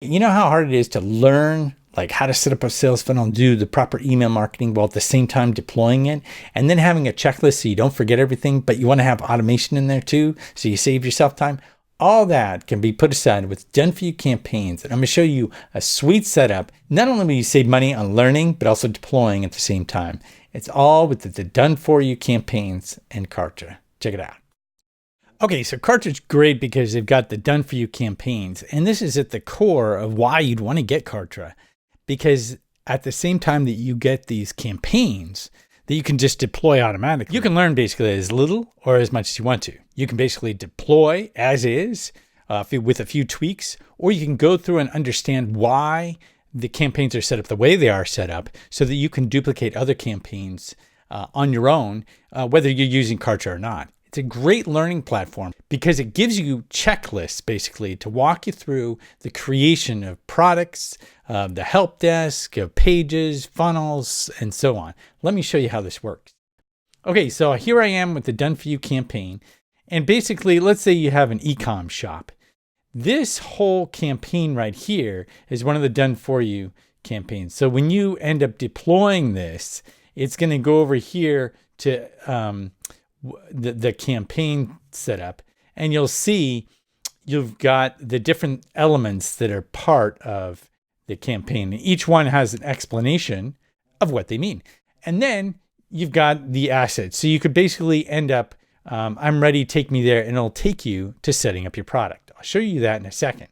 You know how hard it is to learn like how to set up a sales funnel and do the proper email marketing while at the same time deploying it, and then having a checklist so you don't forget everything, but you want to have automation in there too so you save yourself time. All that can be put aside with done for you campaigns. And I'm going to show you a sweet setup. Not only will you save money on learning, but also deploying at the same time. It's all with the done for you campaigns and Kartra. Check it out. Okay, so Kartra's great because they've got the done for you campaigns. And this is at the core of why you'd want to get Kartra. Because at the same time that you get these campaigns that you can just deploy automatically, you can learn basically as little or as much as you want to. You can basically deploy as is with a few tweaks, or you can go through and understand why the campaigns are set up the way they are set up so that you can duplicate other campaigns on your own, whether you're using Kartra or not. It's a great learning platform because it gives you checklists basically to walk you through the creation of products, the help desk, of pages, funnels, and so on. Let me show you how this works. Okay, so here I am with the Done For You campaign. And basically, let's say you have an e-com shop. This whole campaign right here is one of the Done For You campaigns. So when you end up deploying this, it's going to go over here to the campaign setup, and you'll see you've got the different elements that are part of the campaign. Each one has an explanation of what they mean. And then you've got the assets. So you could basically end up, I'm ready, take me there, and it'll take you to setting up your product. I'll show you that in a second.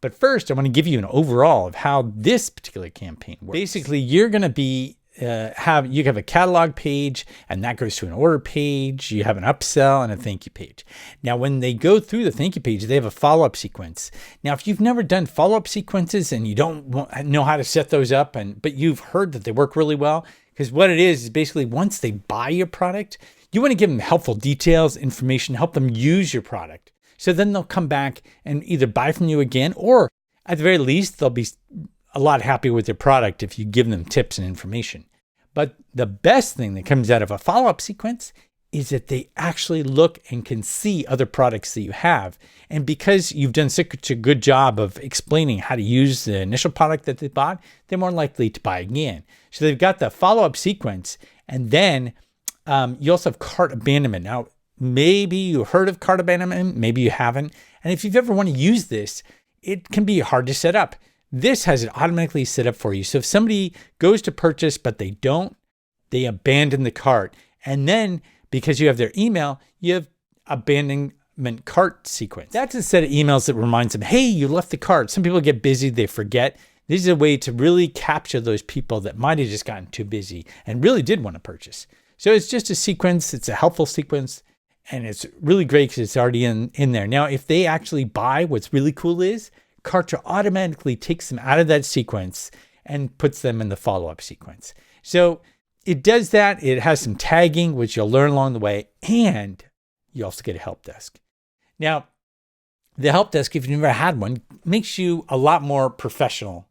But first, I want to give you an overall of how this particular campaign works. Basically, you're going to be you have a catalog page, and that goes to an order page. You have an upsell and a thank you page. Now, when they go through the thank you page, they have a follow-up sequence. Now, if you've never done follow-up sequences and you don't know how to set those up, but you've heard that they work really well, because what it is basically once they buy your product, you want to give them helpful details, information, help them use your product. So then they'll come back and either buy from you again, or at the very least, they'll be a lot happier with your product if you give them tips and information. But the best thing that comes out of a follow-up sequence is that they actually look and can see other products that you have. And because you've done such a good job of explaining how to use the initial product that they bought, they're more likely to buy again. So they've got the follow-up sequence, and then you also have cart abandonment. Now, maybe you heard of cart abandonment, maybe you haven't. And if you've ever want to use this, it can be hard to set up. This has it automatically set up for you. So if somebody goes to purchase, but they don't, they abandon the cart. And then because you have their email, you have abandonment cart sequence. That's a set of emails that reminds them, hey, you left the cart. Some people get busy, they forget. This is a way to really capture those people that might have just gotten too busy and really did want to purchase. So it's just a sequence. It's a helpful sequence. And it's really great because it's already in there. Now, if they actually buy, what's really cool is Kartra automatically takes them out of that sequence and puts them in the follow-up sequence. So it does that. It has some tagging, which you'll learn along the way, and you also get a help desk. Now, the help desk, if you've never had one, makes you a lot more professional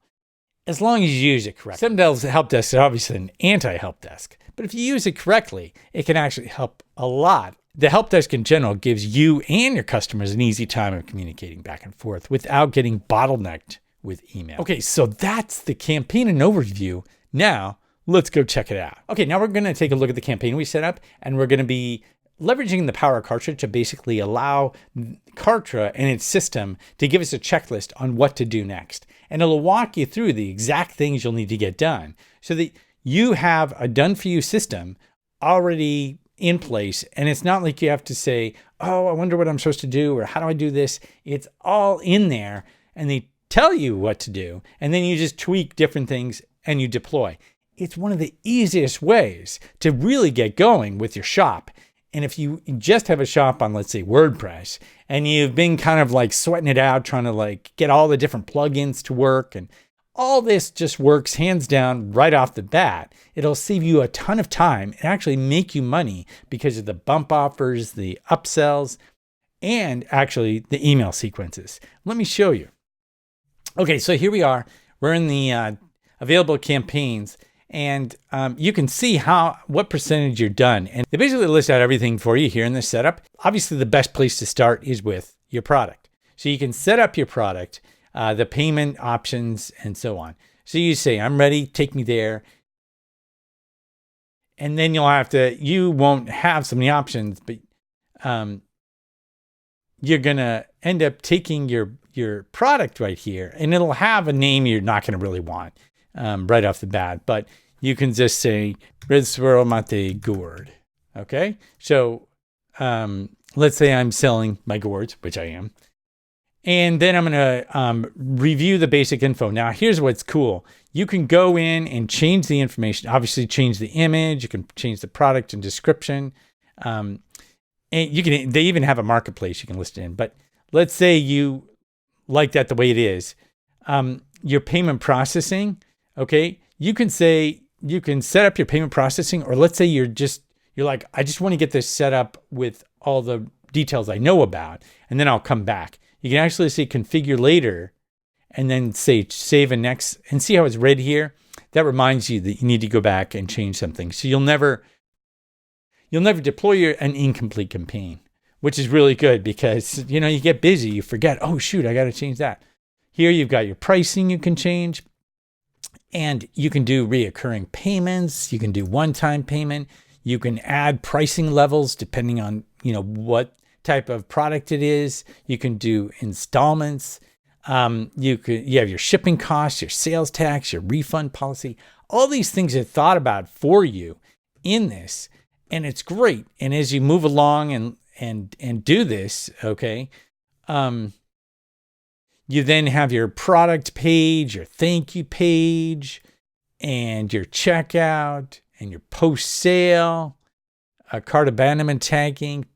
as long as you use it correctly. Sometimes the help desk is obviously an anti-help desk, but if you use it correctly, it can actually help a lot. The help desk in general gives you and your customers an easy time of communicating back and forth without getting bottlenecked with email. Okay, so that's the campaign and overview. Now, let's go check it out. Okay, now we're going to take a look at the campaign we set up, and we're going to be leveraging the power of Kartra to basically allow Kartra and its system to give us a checklist on what to do next. And it'll walk you through the exact things you'll need to get done so that you have a done-for-you system already in place. And it's not like you have to say, oh, I wonder what I'm supposed to do, or how do I do this? It's all in there, and they tell you what to do. And then you just tweak different things and you deploy. It's one of the easiest ways to really get going with your shop. And if you just have a shop on, let's say, WordPress, and you've been kind of like sweating it out, trying to like get all the different plugins to work, and all this just works hands down right off the bat, it'll save you a ton of time and actually make you money because of the bump offers, the upsells, and actually the email sequences. Let me show you. Okay, so here we are. We're in the available campaigns, and you can see what percentage you're done. And they basically list out everything for you here in this setup. Obviously, the best place to start is with your product. So you can set up your product. the payment options, and so on. So you say, I'm ready, take me there. And then you won't have so many options, but you're going to end up taking your product right here, and it'll have a name you're not going to really want right off the bat. But you can just say, Mate gourd. Okay? So let's say I'm selling my gourds, which I am. And then I'm going to review the basic info. Now, here's what's cool. You can go in and change the information. Obviously, change the image. You can change the product and description. And they even have a marketplace you can list it in. But let's say you like that the way it is. Your payment processing, okay? You can set up your payment processing, or let's say you're like, I just want to get this set up with all the details I know about, and then I'll come back. You can actually say configure later and then say save and next, and see how it's red here. That reminds you that you need to go back and change something. So you'll never deploy an incomplete campaign, which is really good because, you get busy, you forget, oh shoot, I got to change that. Here you've got your pricing you can change, and you can do reoccurring payments. You can do one-time payment. You can add pricing levels depending on, what type of product it is. You can do installments. You have your shipping costs, your sales tax, your refund policy. All these things are thought about for you in this, and it's great. And as you move along and do this, okay, you then have your product page, your thank you page, and your checkout, and your post-sale, cart abandonment tagging,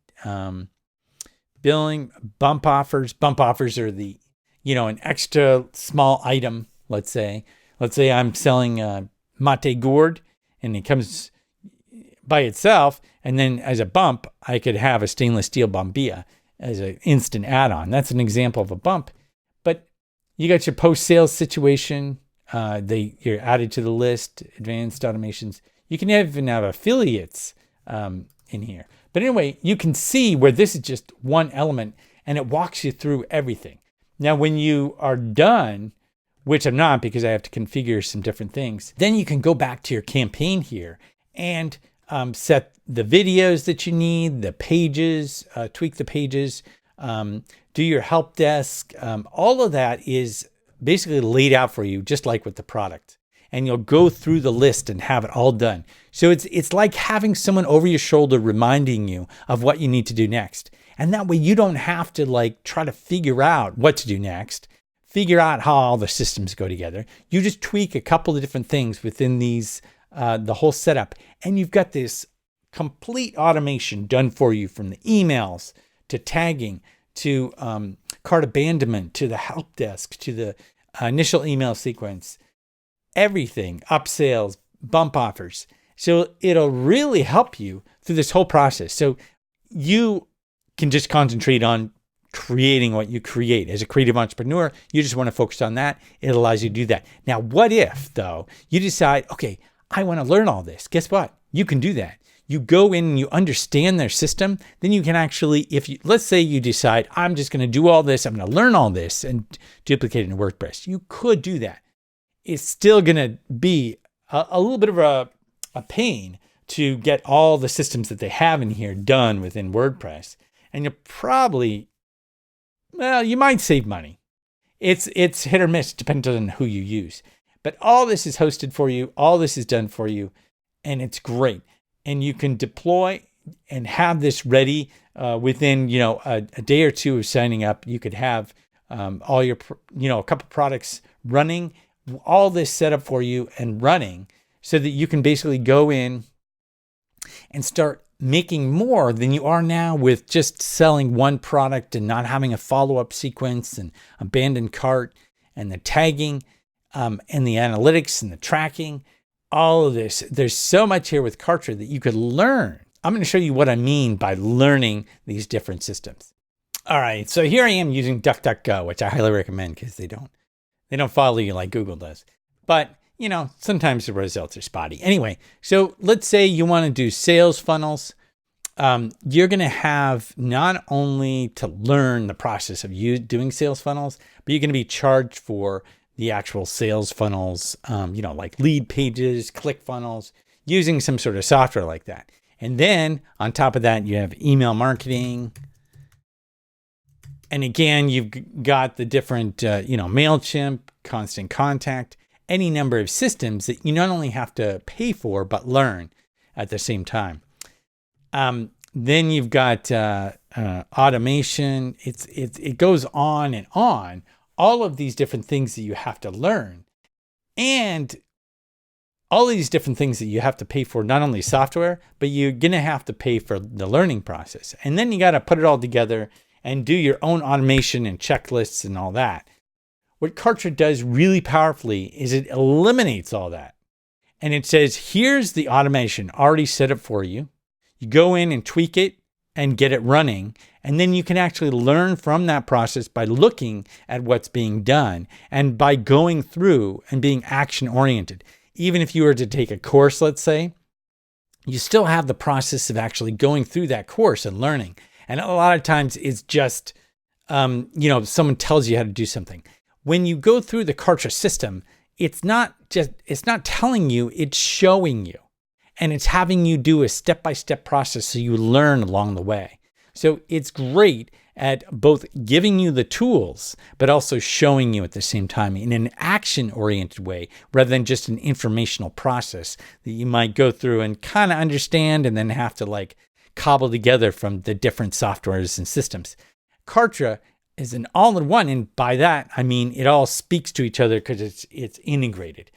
billing, bump offers. Bump offers are an extra small item. Let's say I'm selling mate gourd, and it comes by itself, and then as a bump, I could have a stainless steel bombilla as an instant add-on. That's an example of a bump. But you got your post-sales situation. You're added to the list, advanced automations. You can even have affiliates in here. But anyway, you can see where this is just one element, and it walks you through everything. Now, when you are done, which I'm not because I have to configure some different things, then you can go back to your campaign here and set the videos that you need, the pages, tweak the pages, do your help desk. All of that is basically laid out for you, just like with the product. And you'll go through the list and have it all done. So it's like having someone over your shoulder reminding you of what you need to do next. And that way you don't have to try to figure out what to do next, figure out how all the systems go together. You just tweak a couple of different things within these, the whole setup. And you've got this complete automation done for you, from the emails to tagging to cart abandonment to the help desk to the initial email sequence. Everything, upsells, bump offers. So it'll really help you through this whole process. So you can just concentrate on creating what you create. As a creative entrepreneur, you just want to focus on that. It allows you to do that. Now, what if, though, you decide, okay, I want to learn all this? Guess what? You can do that. You go in and you understand their system. Then you can actually, let's say you decide, I'm just going to do all this, I'm going to learn all this and duplicate it in WordPress. You could do that. It's still going to be a little bit of a pain to get all the systems that they have in here done within WordPress. And you'll probably, you might save money. It's hit or miss, depending on who you use. But all this is hosted for you. All this is done for you. And it's great. And you can deploy and have this ready within, a day or two of signing up. You could have all your, a couple products running, all this set up for you and running, so that you can basically go in and start making more than you are now with just selling one product and not having a follow-up sequence and abandoned cart and the tagging and the analytics and the tracking. All of this. There's so much here with Kartra that you could learn. I'm going to show you what I mean by learning these different systems. All right, so here I am using DuckDuckGo, which I highly recommend because they don't follow you like Google does. But, sometimes the results are spotty. Anyway, so let's say you want to do sales funnels. you're going to have not only to learn the process of you doing sales funnels, but you're going to be charged for the actual sales funnels, like lead pages, click funnels, using some sort of software like that. And then on top of that, you have email marketing. And again, you've got the different, MailChimp, Constant Contact, any number of systems that you not only have to pay for, but learn at the same time. Then you've got automation. It goes on and on. All of these different things that you have to learn, and all of these different things that you have to pay for, not only software, but you're gonna have to pay for the learning process. And then you got to put it all together and do your own automation and checklists and all that. What Kartra does really powerfully is it eliminates all that. And it says, here's the automation already set up for you. You go in and tweak it and get it running. And then you can actually learn from that process by looking at what's being done and by going through and being action oriented. Even if you were to take a course, let's say, you still have the process of actually going through that course and learning. And a lot of times it's just, someone tells you how to do something. When you go through the Kartra system, it's not telling you, it's showing you. And it's having you do a step-by-step process so you learn along the way. So it's great at both giving you the tools, but also showing you at the same time in an action-oriented way, rather than just an informational process that you might go through and kind of understand and then have to cobble together from the different softwares and systems. Kartra is an all-in-one, and by that, I mean it all speaks to each other because it's integrated.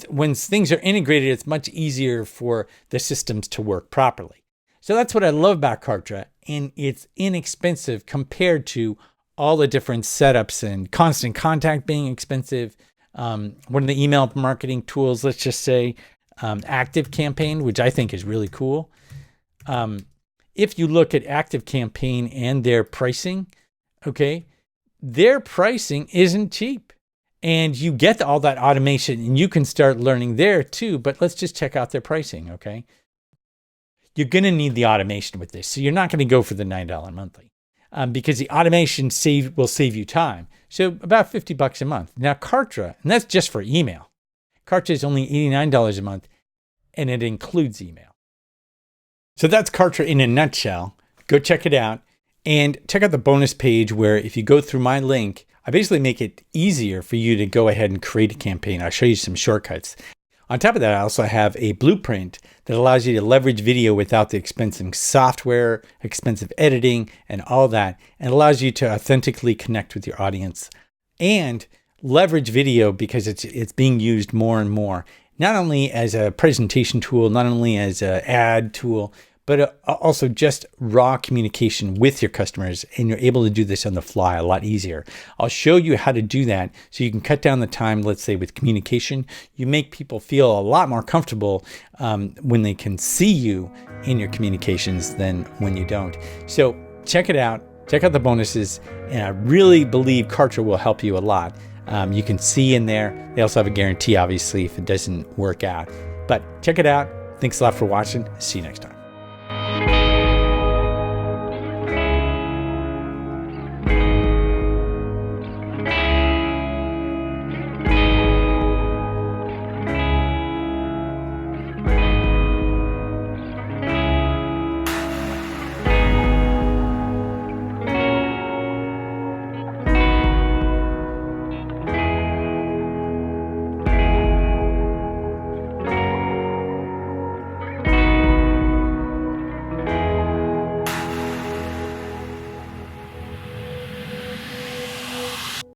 When things are integrated, it's much easier for the systems to work properly. So that's what I love about Kartra, and it's inexpensive compared to all the different setups and Constant Contact being expensive. One of the email marketing tools, let's just say Active Campaign, which I think is really cool. If you look at Active Campaign and their pricing, okay, their pricing isn't cheap. And you get all that automation and you can start learning there too, but let's just check out their pricing, okay? You're going to need the automation with this. So you're not going to go for the $9 monthly because the automation will save you time. So about $50 a month. Now Kartra, and that's just for email. Kartra is only $89 a month and it includes email. So that's Kartra in a nutshell. Go check it out and check out the bonus page where if you go through my link, I basically make it easier for you to go ahead and create a campaign. I'll show you some shortcuts. On top of that, I also have a blueprint that allows you to leverage video without the expensive software, expensive editing, and all that, and allows you to authentically connect with your audience and leverage video because it's being used more and more, not only as a presentation tool, not only as an ad tool, but also just raw communication with your customers. And you're able to do this on the fly a lot easier. I'll show you how to do that so you can cut down the time, let's say with communication. You make people feel a lot more comfortable when they can see you in your communications than when you don't. So check it out. Check out the bonuses. And I really believe Kartra will help you a lot. You can see in there. They also have a guarantee, obviously, if it doesn't work out. But check it out. Thanks a lot for watching. See you next time.